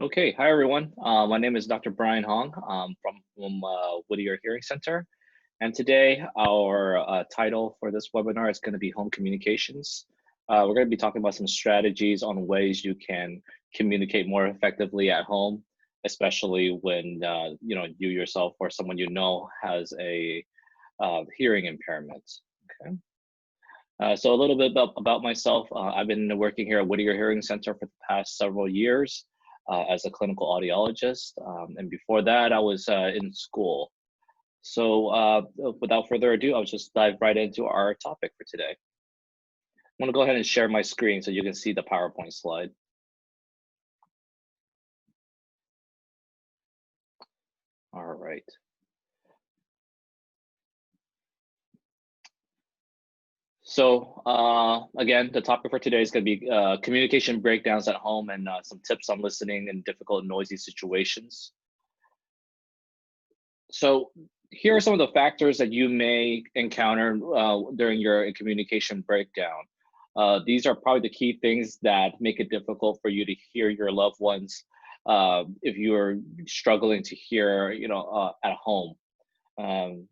Okay, hi everyone. My name is Dr. Brian Hoang from Whittier Hearing Center. And today our title for this webinar is going to be home communications. We're going to be talking about some strategies on ways you can communicate more effectively at home, especially when you yourself or someone you know has a hearing impairment. Okay. So a little bit about myself. I've been working here at Whittier Hearing Center for the past several years as a clinical audiologist. And before that, I was in school. So without further ado, I'll just dive right into our topic for today. I'm gonna go ahead and share my screen so you can see the PowerPoint slide. All right. So again, the topic for today is going to be communication breakdowns at home and some tips on listening in difficult, noisy situations. So here are some of the factors that you may encounter during your communication breakdown. These are probably the key things that make it difficult for you to hear your loved ones if you're struggling to hear, at home. Um,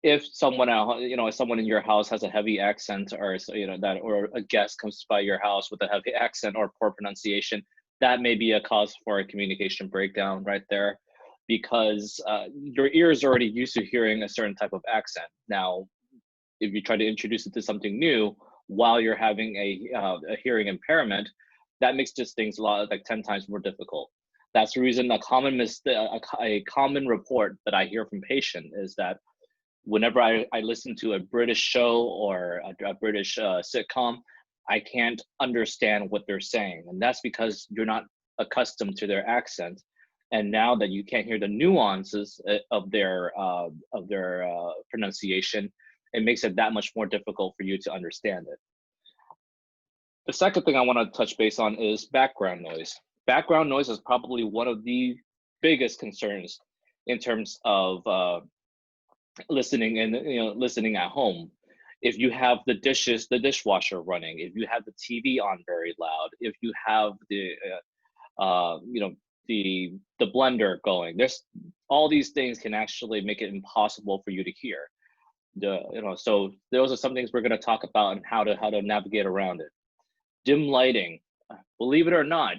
if someone if someone in your house has a heavy accent, or or a guest comes by your house with a heavy accent or poor pronunciation, that may be a cause for a communication breakdown right there, because your ear is already used to hearing a certain type of accent. Now, if you try to introduce it to something new while you're having a hearing impairment, that makes just things a lot, like 10 times more difficult. That's the reason a common report that I hear from patients is that whenever I listen to a British show or a British sitcom, I can't understand what they're saying. And that's because you're not accustomed to their accent. And now that you can't hear the nuances of their pronunciation, it makes it that much more difficult for you to understand it. The second thing I want to touch base on is background noise. Background noise is probably one of the biggest concerns in terms of listening and listening at home. If you have the dishwasher running, if you have the TV on very loud, if you have the the blender going, there's all these things can actually make it impossible for you to hear. So those are some things we're going to talk about and how to navigate around it. Dim lighting, believe it or not,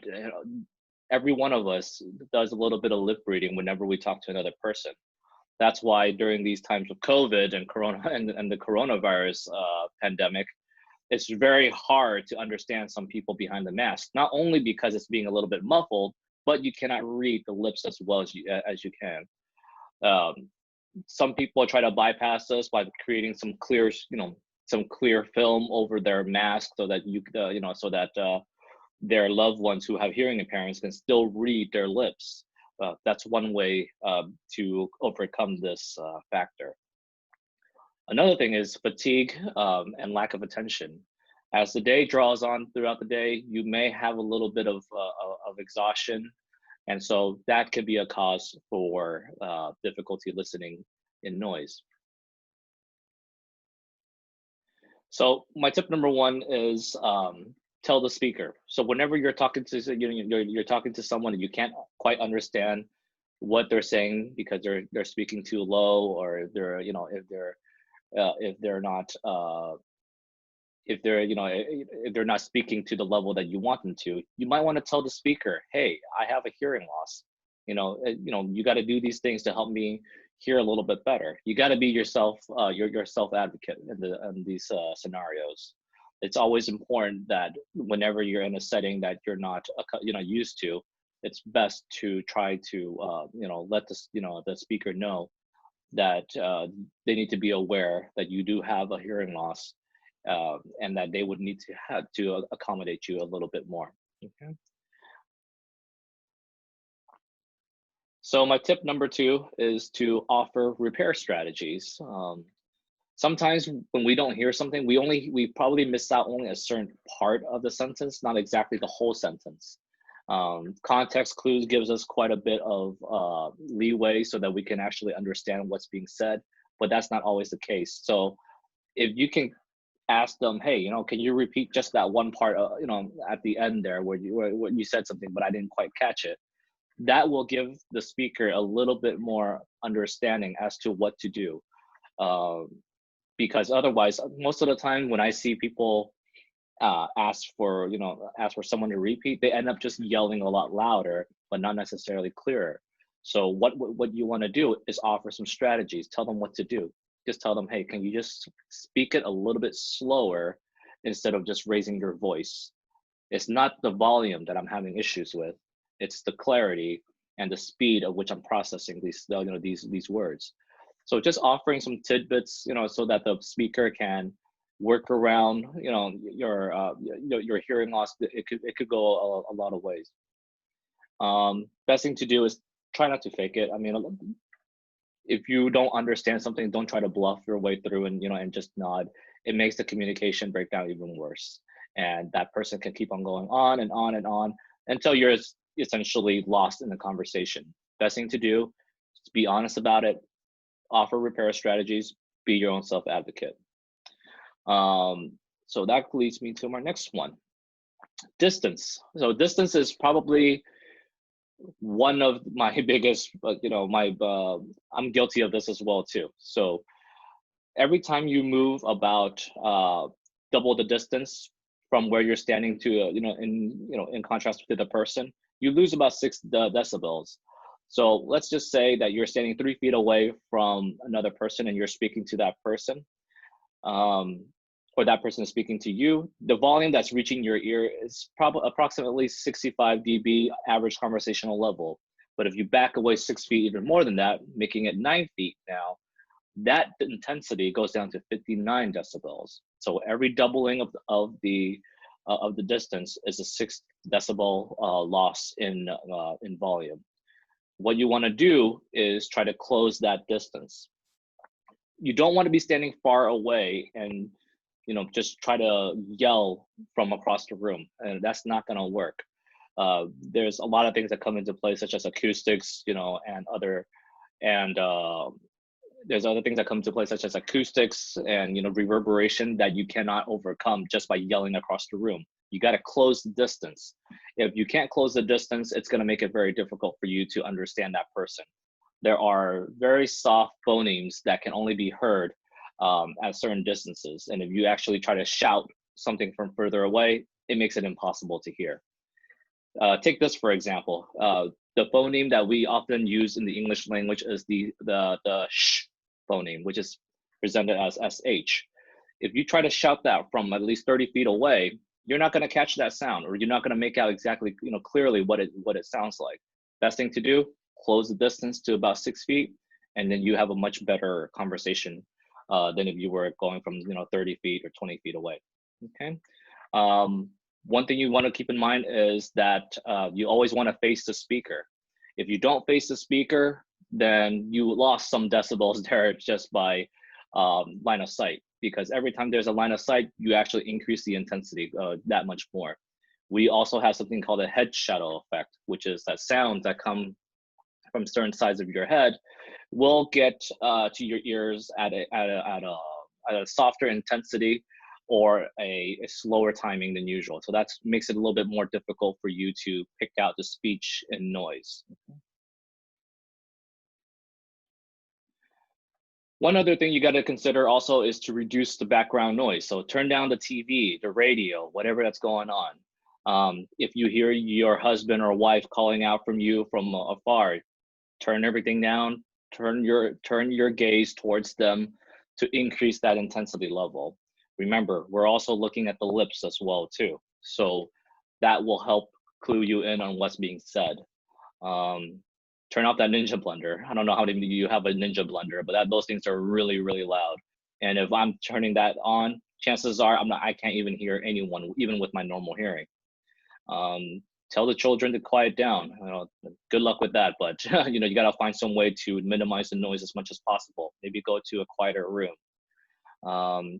every one of us does a little bit of lip reading whenever we talk to another person. That's why during these times of COVID and Corona and the coronavirus pandemic, it's very hard to understand some people behind the mask. Not only because it's being a little bit muffled, but you cannot read the lips as well as you can. Some people try to bypass us by creating some clear film over their mask so that their loved ones who have hearing impairments can still read their lips. That's one way to overcome this factor. Another thing is fatigue and lack of attention. As the day draws on throughout the day, you may have a little bit of exhaustion, and so that could be a cause for difficulty listening in noise. So my tip number one is tell the speaker. So whenever you're talking to you're talking to someone and you can't quite understand what they're saying because they're speaking too low, or if they're not speaking to the level that you want them to, you might want to tell the speaker, hey, I have a hearing loss. You got to do these things to help me hear a little bit better. You got to be yourself, your self advocate in these scenarios. It's always important that whenever you're in a setting that you're not used to, it's best to try to let the speaker know that they need to be aware that you do have a hearing loss, and that they would need to have to accommodate you a little bit more. Okay. So my tip number two is to offer repair strategies. Sometimes when we don't hear something, we probably miss out only a certain part of the sentence, not exactly the whole sentence. Context clues gives us quite a bit of leeway so that we can actually understand what's being said, but that's not always the case. So if you can ask them, hey, can you repeat just that one part, at the end there where you said something, but I didn't quite catch it. That will give the speaker a little bit more understanding as to what to do. Because otherwise, most of the time when I see people ask for someone to repeat, they end up just yelling a lot louder, but not necessarily clearer. So what you want to do is offer some strategies. Tell them what to do. Just tell them, hey, can you just speak it a little bit slower instead of just raising your voice? It's not the volume that I'm having issues with. It's the clarity and the speed of which I'm processing these words. So just offering some tidbits, so that the speaker can work around, your hearing loss. It could go a lot of ways. Best thing to do is try not to fake it. I mean, if you don't understand something, don't try to bluff your way through and just nod. It makes the communication breakdown even worse. And that person can keep on going on and on and on until you're essentially lost in the conversation. Best thing to do is be honest about it, offer repair strategies, be your own self-advocate. So that leads me to my next one, distance. So distance is probably one of my biggest, I'm guilty of this as well too. So every time you move about double the distance from where you're standing to, in contrast to the person, you lose about 6 decibels. So let's just say that you're standing 3 feet away from another person and you're speaking to that person, or that person is speaking to you. The volume that's reaching your ear is probably approximately 65 dB average conversational level. But if you back away 6 feet, even more than that, making it 9 feet now, that intensity goes down to 59 decibels. So every doubling of the distance is a 6 decibel loss in volume. What you want to do is try to close that distance. You don't want to be standing far away and just try to yell from across the room, and that's not going to work. There's a lot of things that come into play, such as acoustics, there's other things that come into play, such as acoustics and reverberation that you cannot overcome just by yelling across the room. You got to close the distance. If you can't close the distance, it's going to make it very difficult for you to understand that person. There are very soft phonemes that can only be heard at certain distances. And if you actually try to shout something from further away, it makes it impossible to hear. Take this, for example. The phoneme that we often use in the English language is the sh phoneme, which is presented as sh. If you try to shout that from at least 30 feet away, you're not going to catch that sound, or you're not going to make out exactly, clearly what it sounds like. Best thing to do, close the distance to about 6 feet, and then you have a much better conversation than if you were going from 30 feet or 20 feet away. Okay. One thing you want to keep in mind is that you always want to face the speaker. If you don't face the speaker, then you lost some decibels there just by line of sight, because every time there's a line of sight, you actually increase the intensity that much more. We also have something called a head shadow effect, which is that sounds that come from certain sides of your head will get to your ears at a softer intensity or a slower timing than usual. So that makes it a little bit more difficult for you to pick out the speech and noise. One other thing you got to consider also is to reduce the background noise. So turn down the TV, the radio, whatever that's going on. If you hear your husband or wife calling out from you from afar, turn everything down, turn your gaze towards them to increase that intensity level. Remember, we're also looking at the lips as well too. So that will help clue you in on what's being said. Turn off that Ninja blender. I don't know how many of you have a Ninja blender, but those things are really, really loud. And if I'm turning that on, chances are I can't even hear anyone, even with my normal hearing. Tell the children to quiet down. Good luck with that, but you got to find some way to minimize the noise as much as possible. Maybe go to a quieter room.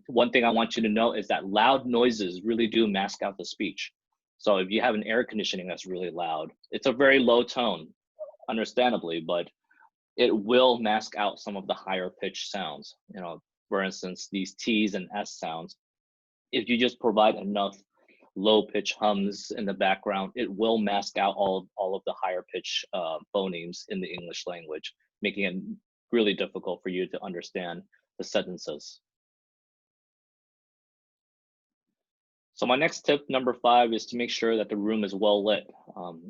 One thing I want you to know is that loud noises really do mask out the speech. So if you have an air conditioning that's really loud, it's a very low tone, understandably, but it will mask out some of the higher pitched sounds. For instance, these T's and S sounds If you just provide enough low pitch hums in the background, it will mask out all of the higher pitch phonemes in the English language, making it really difficult for you to understand the sentences. So my next tip, number 5, is to make sure that the room is well lit.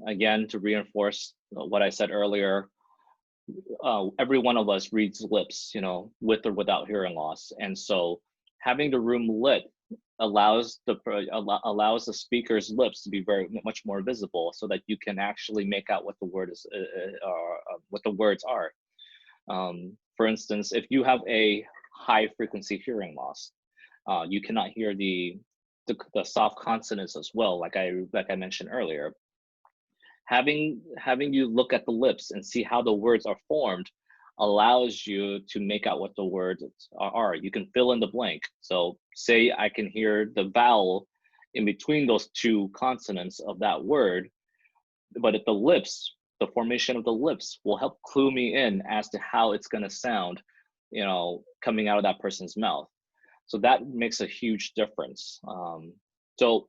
Again, to reinforce what I said earlier, every one of us reads lips, with or without hearing loss. And so having the room lit allows the speaker's lips to be very much more visible, so that you can actually make out what the what the words are. For instance, if you have a high frequency hearing loss, you cannot hear the soft consonants as well, like I mentioned earlier. Having you look at the lips and see how the words are formed allows you to make out what the words are. You can fill in the blank. So say I can hear the vowel in between those two consonants of that word, but at the lips, the formation of the lips will help clue me in as to how it's going to sound, coming out of that person's mouth. So that makes a huge difference. So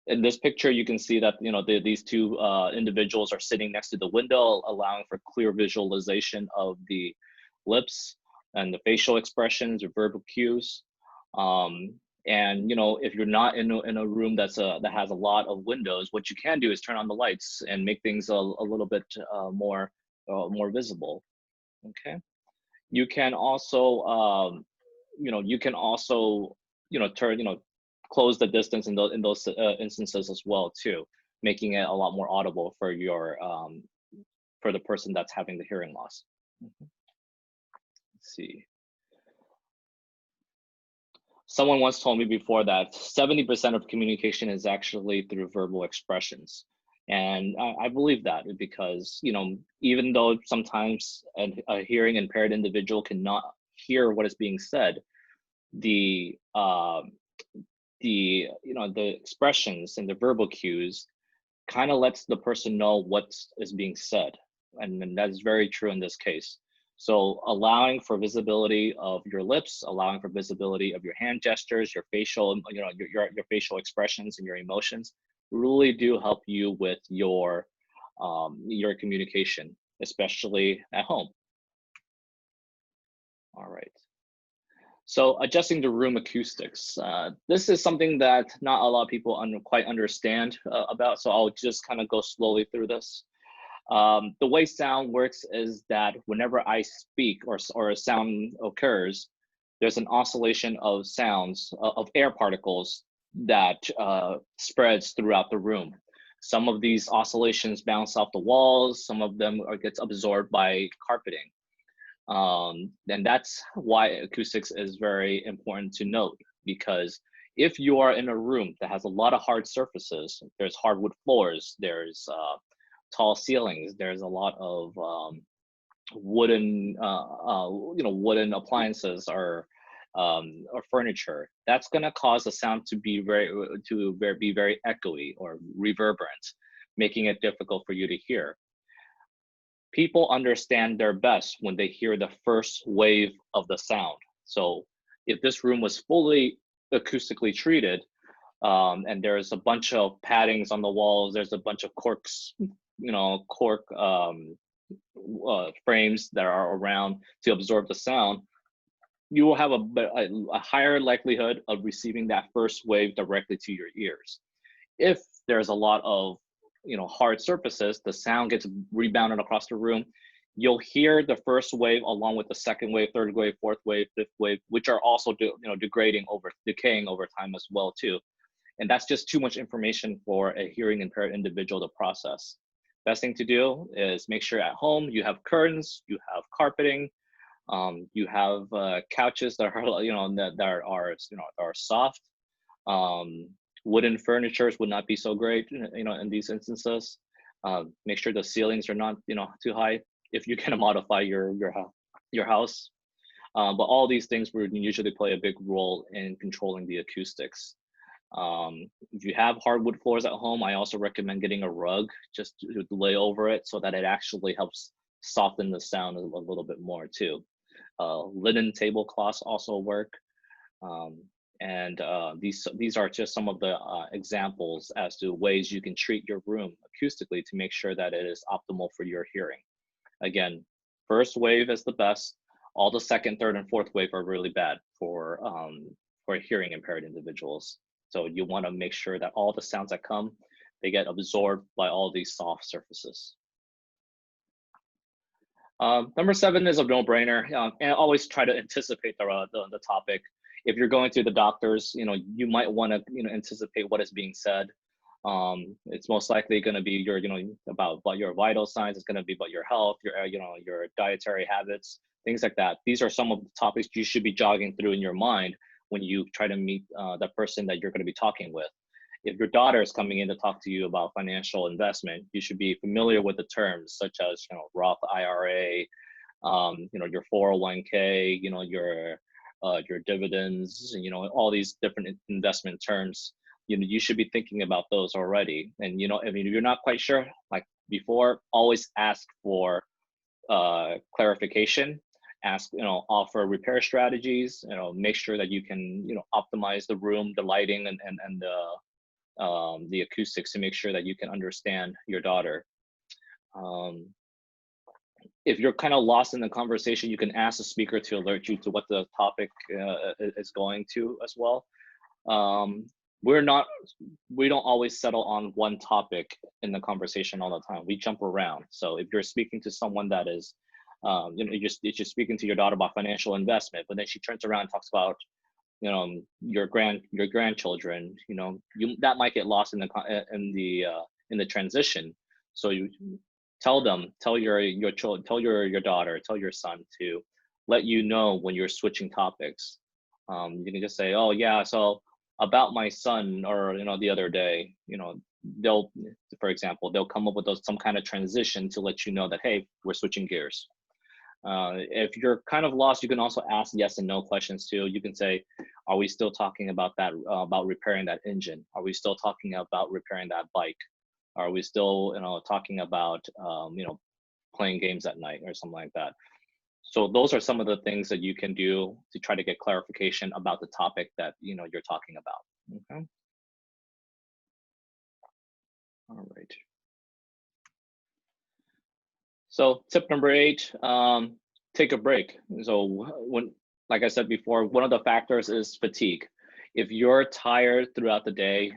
in this picture, you can see that these two individuals are sitting next to the window, allowing for clear visualization of the lips and the facial expressions or verbal cues. And if you're not in a room that has a lot of windows, what you can do is turn on the lights and make things a little bit more visible. Okay. You can also close the distance in those instances as well too, making it a lot more audible for for the person that's having the hearing loss. Let's see. Someone once told me before that 70% of communication is actually through verbal expressions. And I believe that, because, even though sometimes a hearing impaired individual cannot hear what is being said, the expressions and the verbal cues kind of lets the person know what is being said. And that is very true in this case. So allowing for visibility of your lips, allowing for visibility of your hand gestures, your facial, your facial expressions and your emotions really do help you with your communication, especially at home. All right. So adjusting the room acoustics. This is something that not a lot of people quite understand about, so I'll just kind of go slowly through this. The way sound works is that whenever I speak or a sound occurs, there's an oscillation of sounds, of air particles that spreads throughout the room. Some of these oscillations bounce off the walls, some of them gets absorbed by carpeting. And that's why acoustics is very important to note, because if you are in a room that has a lot of hard surfaces, there's hardwood floors, there's tall ceilings, there's a lot of wooden wooden appliances or furniture, that's going to cause the sound to be very echoey or reverberant, making it difficult for you to hear. People understand their best when they hear the first wave of the sound. So if this room was fully acoustically treated, and there's a bunch of paddings on the walls, there's a bunch of cork frames that are around to absorb the sound, you will have a higher likelihood of receiving that first wave directly to your ears. If there's a lot of hard surfaces, the sound gets rebounded across the room. You'll hear the first wave along with the second wave, third wave, fourth wave, fifth wave, which are also decaying over time as well too. And that's just too much information for a hearing impaired individual to process. Best thing to do is make sure at home you have curtains, you have carpeting, you have couches that are are soft. Wooden furnitures would not be so great, in these instances. Make sure the ceilings are not, too high if you can modify your house. But all these things would usually play a big role in controlling the acoustics. If you have hardwood floors at home, I also recommend getting a rug just to lay over it so that it actually helps soften the sound a little bit more too. Linen tablecloths also work. And these are just some of the examples as to ways you can treat your room acoustically to make sure that it is optimal for your hearing. Again, first wave is the best. All the second, third, and fourth wave are really bad for hearing impaired individuals. So you want to make sure that all the sounds that come, they get absorbed by all these soft surfaces. Number 7 is a no-brainer, and always try to anticipate the topic. If you're going to the doctors, you might want to anticipate what is being said. It's most likely going to be your about your vital signs. It's going to be about your health, your dietary habits, things like that. These are some of the topics you should be jogging through in your mind when you try to meet the person that you're going to be talking with. If your daughter is coming in to talk to you about financial investment, you should be familiar with the terms such as Roth IRA, your 401k, your dividends, all these different investment terms. You should be thinking about those already. And if you're not quite sure, like before, always ask for clarification. Ask, offer repair strategies. Make sure that you can optimize the room, the lighting, and the acoustics to make sure that you can understand your daughter. If you're kind of lost in the conversation, you can ask the speaker to alert you to what the topic is going to as well. We don't always settle on one topic in the conversation all the time. We jump around. So if you're speaking to someone that is, you're speaking to your daughter about financial investment, but then she turns around and talks about your grandchildren, that might get lost in the transition. So you tell your daughter, tell your son to let you know when you're switching topics. You can just say, oh yeah, so about my son, or the other day, for example, they'll come up with some kind of transition to let you know that, hey, we're switching gears. If you're kind of lost, you can also ask yes and no questions too. You can say, are we still talking about that, about repairing that engine? Are we still talking about repairing that bike? Are we still, talking about, playing games at night or something like that? So those are some of the things that you can do to try to get clarification about the topic that, you're talking about. Okay. All right. So tip number 8, take a break. So like I said before, one of the factors is fatigue. If you're tired throughout the day,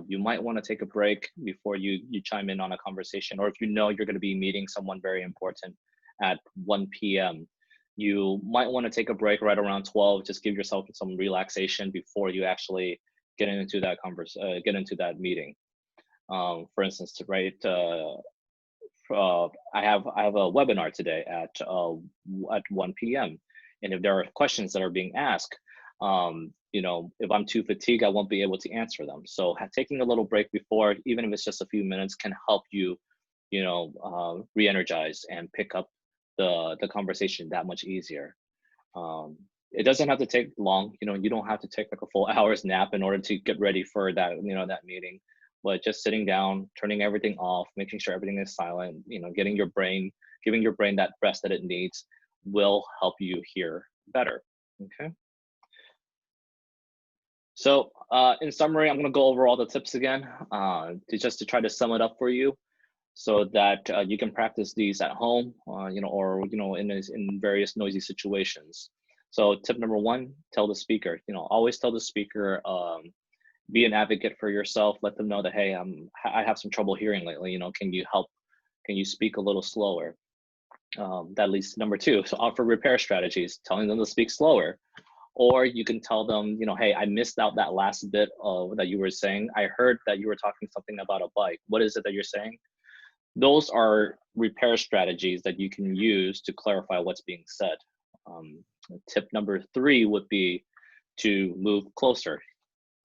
you might want to take a break before you chime in on a conversation. Or if you're going to be meeting someone very important at 1 p.m., you might want to take a break right around 12. Just give yourself some relaxation before you actually get into that meeting. For instance, I have a webinar today at 1 p.m. and if there are questions that are being asked, if I'm too fatigued, I won't be able to answer them. So taking a little break before, even if it's just a few minutes, can help you, re-energize and pick up the conversation that much easier. It doesn't have to take long. You don't have to take like a full hour's nap in order to get ready for that, that meeting. But just sitting down, turning everything off, making sure everything is silent, giving your brain that rest that it needs will help you hear better. Okay. So in summary, I'm going to go over all the tips again to try to sum it up for you, so that you can practice these at home, or in various noisy situations. So tip number 1, tell the speaker. Always tell the speaker. Be an advocate for yourself. Let them know that, hey, I have some trouble hearing lately. Can you help? Can you speak a little slower? That leads to number 2. So offer repair strategies, telling them to speak slower. Or you can tell them, hey, I missed out that last bit of that you were saying. I heard that you were talking something about a bike. What is it that you're saying? Those are repair strategies that you can use to clarify what's being said. Tip number 3 would be to move closer.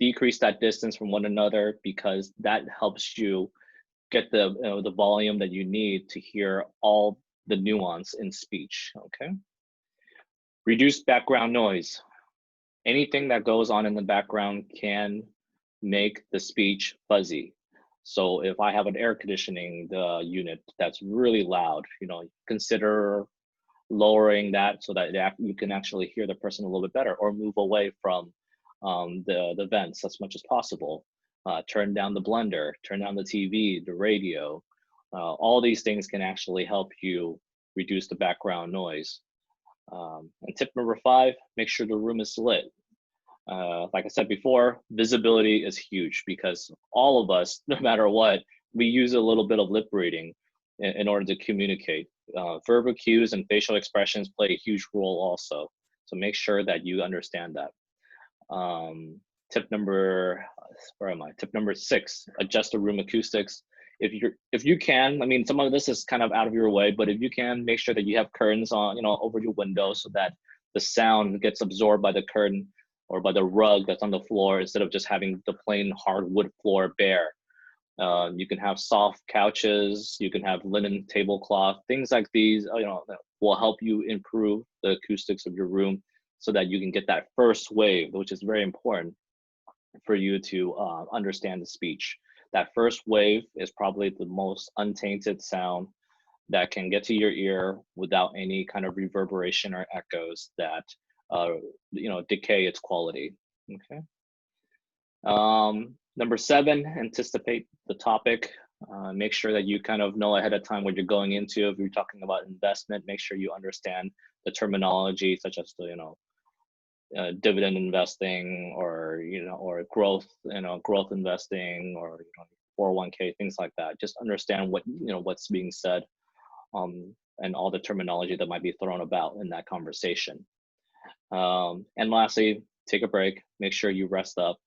Decrease that distance from one another, because that helps you get the volume that you need to hear all the nuance in speech. Okay. Reduce background noise. Anything that goes on in the background can make the speech fuzzy. So if I have an air conditioning unit that's really loud, consider lowering that so that you can actually hear the person a little bit better, or move away from the vents as much as possible. Turn down the blender, turn down the TV, the radio. All these things can actually help you reduce the background noise. And tip number 5, make sure the room is lit. Like I said before, visibility is huge because all of us, no matter what, we use a little bit of lip reading in order to communicate. Verbal cues and facial expressions play a huge role also. So make sure that you understand that. Tip number, where am I? Tip number 6, adjust the room acoustics. If you can, I mean, some of this is kind of out of your way, but if you can, make sure that you have curtains on, over your window so that the sound gets absorbed by the curtain or by the rug that's on the floor instead of just having the plain hardwood floor bare. You can have soft couches, you can have linen tablecloth, things like these, that will help you improve the acoustics of your room so that you can get that first wave, which is very important for you to understand the speech. That first wave is probably the most untainted sound that can get to your ear without any kind of reverberation or echoes that decay its quality. Okay. Number 7, anticipate the topic. Make sure that you kind of know ahead of time what you're going into. If you're talking about investment, make sure you understand the terminology such as the dividend investing or or growth growth investing or 401k, things like that. Just understand what what's being said, and all the terminology that might be thrown about in that conversation. And lastly, take a break. Make sure you rest up.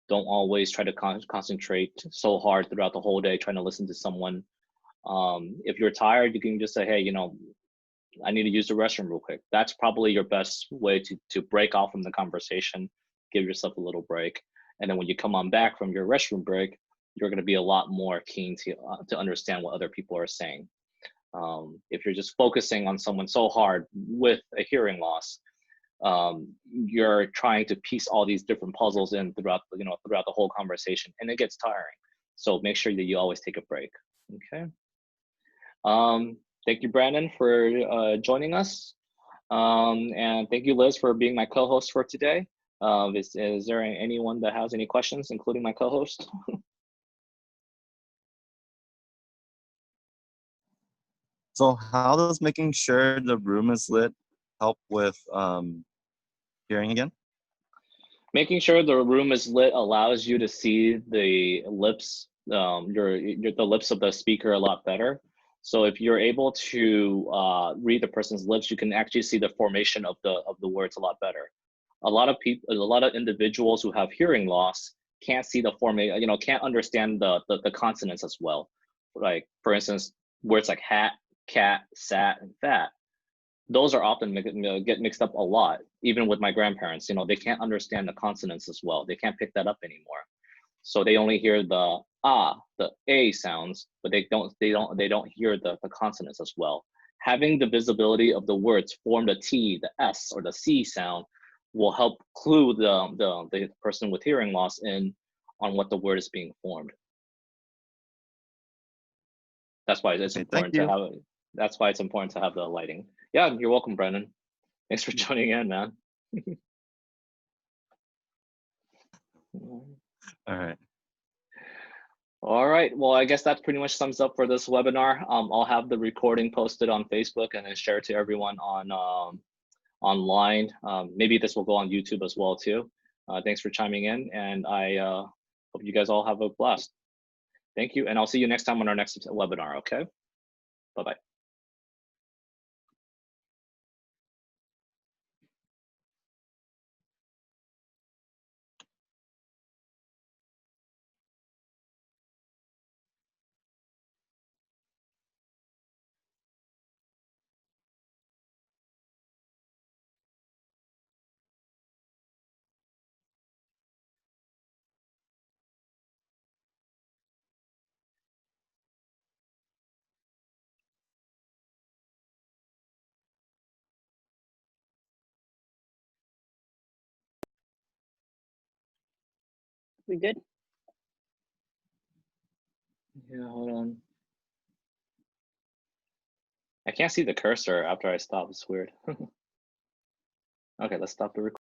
Don't always try to concentrate so hard throughout the whole day trying to listen to someone. If you're tired, you can just say, hey, I need to use the restroom real quick. That's probably your best way to break off from the conversation, give yourself a little break. And then when you come on back from your restroom break, you're going to be a lot more keen to understand what other people are saying. If you're just focusing on someone so hard with a hearing loss, you're trying to piece all these different puzzles in throughout the whole conversation, and it gets tiring. So make sure that you always take a break. Okay. Thank you, Brandon, for joining us, and thank you, Liz, for being my co-host for today. Is there anyone that has any questions, including my co-host? So how does making sure the room is lit help with hearing again? Making sure the room is lit allows you to see the lips, the lips of the speaker a lot better. So if you're able to read the person's lips, you can actually see the formation of the words a lot better. A lot of individuals who have hearing loss can't see the formation, can't understand the consonants as well. Like, for instance, words like hat, cat, sat, and fat. Those are often get mixed up a lot, even with my grandparents. They can't understand the consonants as well. They can't pick that up anymore. So they only hear the the a sounds, but they don't hear the consonants as well. Having the visibility of the words form the T, the S, or the C sound will help clue the person with hearing loss in on what the word is being formed. That's why it's important to have. That's why it's important to have the lighting. Yeah, you're welcome, Brennan. Thanks for joining in, man. All right. All right. Well, I guess that pretty much sums up for this webinar. I'll have the recording posted on Facebook and then share it to everyone on online. Maybe this will go on YouTube as well too. Thanks for chiming in, and I hope you guys all have a blast. Thank you, and I'll see you next time on our next webinar. Okay. Bye-bye. We good? Yeah, hold on. I can't see the cursor after I stop. It's weird. Okay, let's stop the recording.